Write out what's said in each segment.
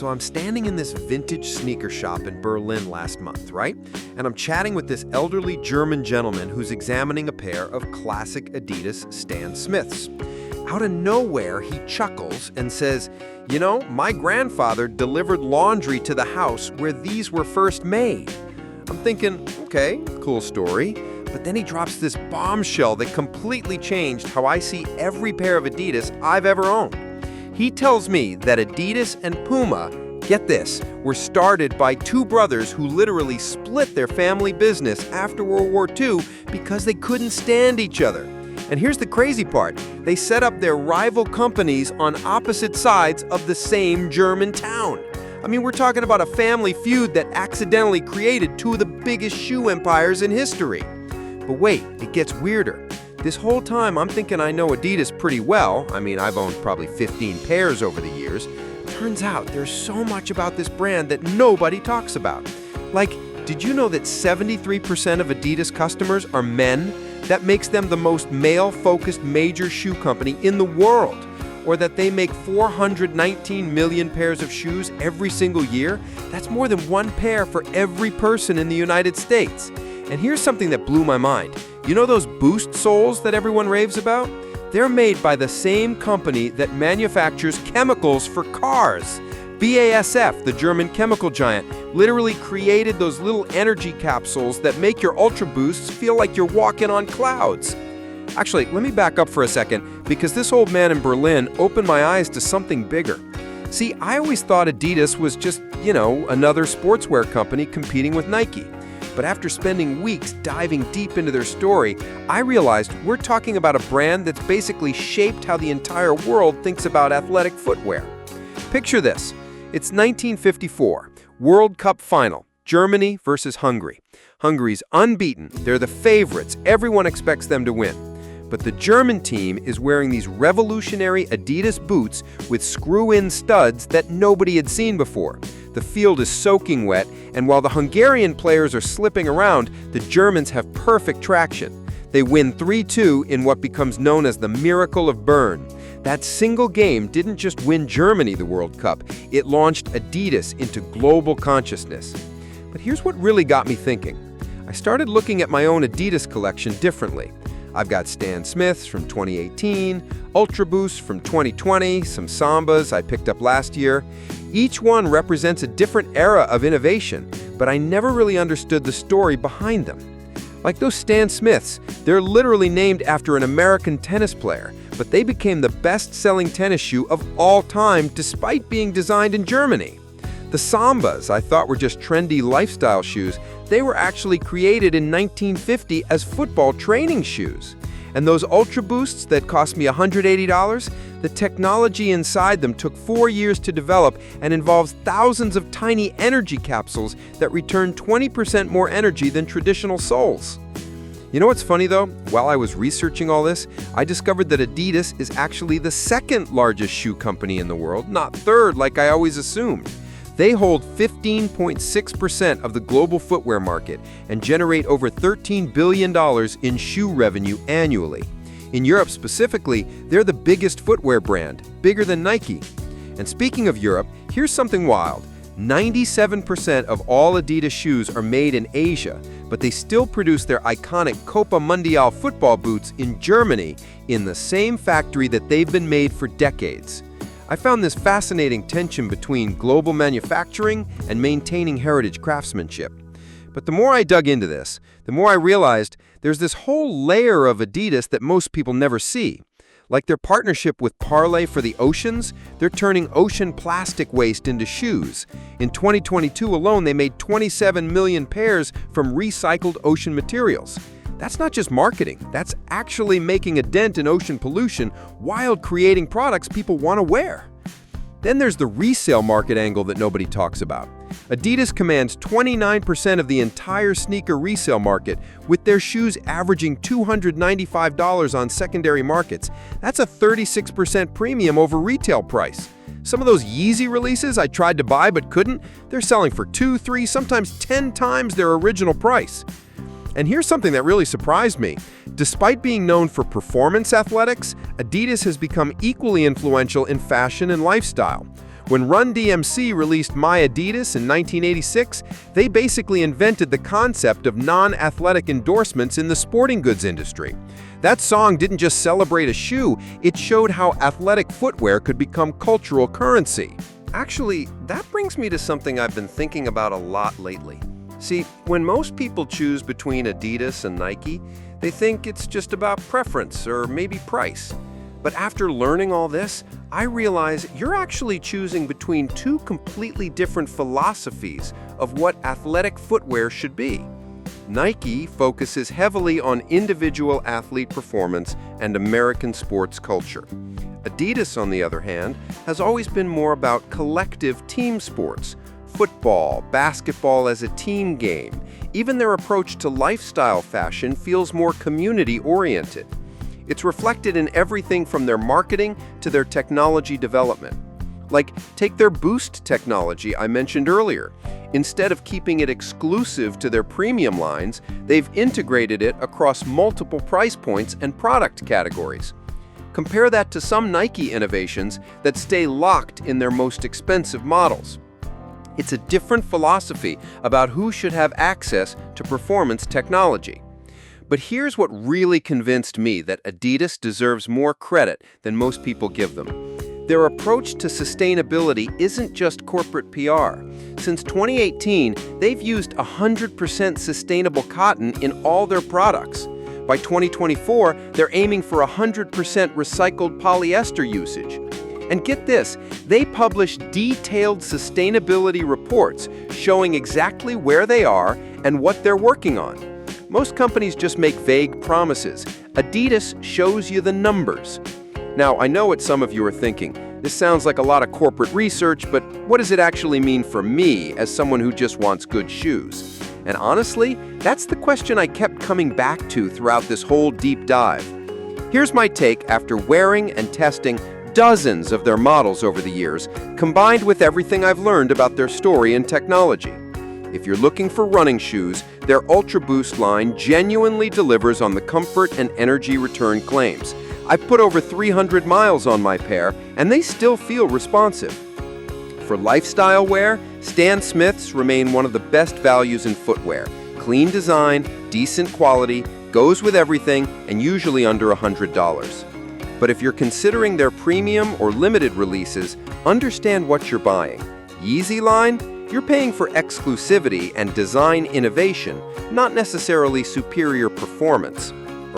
So I'm standing in this vintage sneaker shop in Berlin last month, right? And I'm chatting with this elderly German gentleman who's examining a pair of classic Adidas Stan Smiths. Out of nowhere, he chuckles and says, "You know, my grandfather delivered laundry to the house where these were first made." I'm thinking, okay, cool story. But then he drops this bombshell that completely changed how I see every pair of Adidas I've ever owned. He tells me that Adidas and Puma, get this, were started by two brothers who literally split their family business after World War II because they couldn't stand each other. And here's the crazy part. They set up their rival companies on opposite sides of the same German town. I mean, we're talking about a family feud that accidentally created two of the biggest shoe empires in history. But wait, it gets weirder. This whole time, I'm thinking I know Adidas pretty well. I mean, I've owned probably 15 pairs over the years. Turns out there's so much about this brand that nobody talks about. Like, did you know that 73% of Adidas customers are men? That makes them the most male-focused major shoe company in the world. Or that they make 419 million pairs of shoes every single year? That's more than one pair for every person in the United States. And here's something that blew my mind. You know those Boost soles that everyone raves about? They're made by the same company that manufactures chemicals for cars. BASF, the German chemical giant, literally created those little energy capsules that make your Ultra Boosts feel like you're walking on clouds. Actually, let me back up for a second, because this old man in Berlin opened my eyes to something bigger. See, I always thought Adidas was just, another sportswear company competing with Nike. But after spending weeks diving deep into their story, I realized we're talking about a brand that's basically shaped how the entire world thinks about athletic footwear. Picture this. It's 1954, World Cup final, Germany versus Hungary. Hungary's unbeaten. They're the favorites. Everyone expects them to win. But the German team is wearing these revolutionary Adidas boots with screw-in studs that nobody had seen before. The field is soaking wet, and while the Hungarian players are slipping around, the Germans have perfect traction. They win 3-2 in what becomes known as the Miracle of Bern. That single game didn't just win Germany the World Cup, it launched Adidas into global consciousness. But here's what really got me thinking. I started looking at my own Adidas collection differently. I've got Stan Smiths from 2018, Ultra Boosts from 2020, some Sambas I picked up last year. Each one represents a different era of innovation, but I never really understood the story behind them. Like those Stan Smiths, they're literally named after an American tennis player, but they became the best-selling tennis shoe of all time despite being designed in Germany. The Sambas I thought were just trendy lifestyle shoes. They were actually created in 1950 as football training shoes. And those Ultra Boosts that cost me $180, the technology inside them took 4 years to develop and involves thousands of tiny energy capsules that return 20% more energy than traditional soles. You know what's funny though? While I was researching all this, I discovered that Adidas is actually the second largest shoe company in the world, not third like I always assumed. They hold 15.6% of the global footwear market and generate over $13 billion in shoe revenue annually. In Europe specifically, they're the biggest footwear brand, bigger than Nike. And speaking of Europe, here's something wild. 97% of all Adidas shoes are made in Asia, but they still produce their iconic Copa Mundial football boots in Germany in the same factory that they've been made for decades. I found this fascinating tension between global manufacturing and maintaining heritage craftsmanship. But the more I dug into this, the more I realized there's this whole layer of Adidas that most people never see. Like their partnership with Parley for the Oceans, they're turning ocean plastic waste into shoes. In 2022 alone, they made 27 million pairs from recycled ocean materials. That's not just marketing, that's actually making a dent in ocean pollution while creating products people want to wear. Then there's the resale market angle that nobody talks about. Adidas commands 29% of the entire sneaker resale market, with their shoes averaging $295 on secondary markets. That's a 36% premium over retail price. Some of those Yeezy releases I tried to buy but couldn't, they're selling for 2, 3, sometimes 10 times their original price. And here's something that really surprised me. Despite being known for performance athletics, Adidas has become equally influential in fashion and lifestyle. When Run DMC released My Adidas in 1986, they basically invented the concept of non-athletic endorsements in the sporting goods industry. That song didn't just celebrate a shoe, it showed how athletic footwear could become cultural currency. Actually, that brings me to something I've been thinking about a lot lately. See, when most people choose between Adidas and Nike, they think it's just about preference or maybe price. But after learning all this, I realize you're actually choosing between two completely different philosophies of what athletic footwear should be. Nike focuses heavily on individual athlete performance and American sports culture. Adidas, on the other hand, has always been more about collective team sports, football, basketball as a team game. Even their approach to lifestyle fashion feels more community-oriented. It's reflected in everything from their marketing to their technology development. Like, take their Boost technology I mentioned earlier. Instead of keeping it exclusive to their premium lines, they've integrated it across multiple price points and product categories. Compare that to some Nike innovations that stay locked in their most expensive models. It's a different philosophy about who should have access to performance technology. But here's what really convinced me that Adidas deserves more credit than most people give them. Their approach to sustainability isn't just corporate PR. Since 2018, they've used 100% sustainable cotton in all their products. By 2024, they're aiming for 100% recycled polyester usage. And get this, they publish detailed sustainability reports showing exactly where they are and what they're working on. Most companies just make vague promises. Adidas shows you the numbers. Now, I know what some of you are thinking. This sounds like a lot of corporate research, but what does it actually mean for me as someone who just wants good shoes? And honestly, that's the question I kept coming back to throughout this whole deep dive. Here's my take after wearing and testing dozens of their models over the years, combined with everything I've learned about their story and technology. If you're looking for running shoes, their Ultra Boost line genuinely delivers on the comfort and energy return claims. I've put over 300 miles on my pair, and they still feel responsive. For lifestyle wear, Stan Smiths remain one of the best values in footwear. Clean design, decent quality, goes with everything, and usually under $100. But if you're considering their premium or limited releases, understand what you're buying. Yeezy line? You're paying for exclusivity and design innovation, not necessarily superior performance.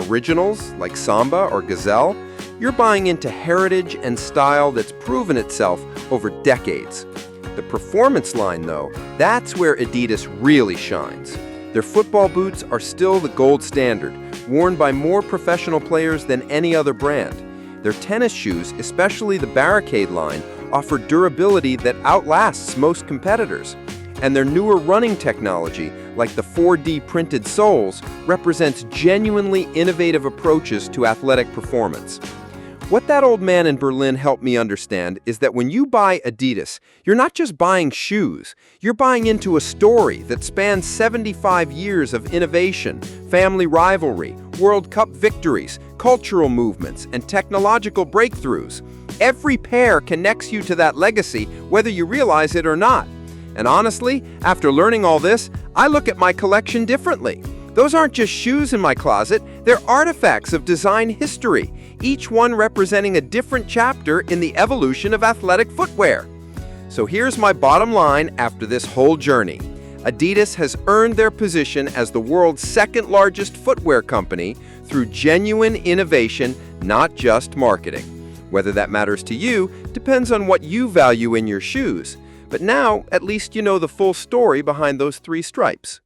Originals, like Samba or Gazelle, you're buying into heritage and style that's proven itself over decades. The performance line, though, that's where Adidas really shines. Their football boots are still the gold standard, worn by more professional players than any other brand. Their tennis shoes, especially the Barricade line, offer durability that outlasts most competitors. And their newer running technology, like the 4D printed soles, represents genuinely innovative approaches to athletic performance. What that old man in Berlin helped me understand is that when you buy Adidas, you're not just buying shoes, you're buying into a story that spans 75 years of innovation, family rivalry, World Cup victories, cultural movements, and technological breakthroughs. Every pair connects you to that legacy, whether you realize it or not. And honestly, after learning all this, I look at my collection differently. Those aren't just shoes in my closet, they're artifacts of design history, each one representing a different chapter in the evolution of athletic footwear. So here's my bottom line after this whole journey. Adidas has earned their position as the world's second largest footwear company through genuine innovation, not just marketing. Whether that matters to you depends on what you value in your shoes. But now, at least you know the full story behind those 3 stripes.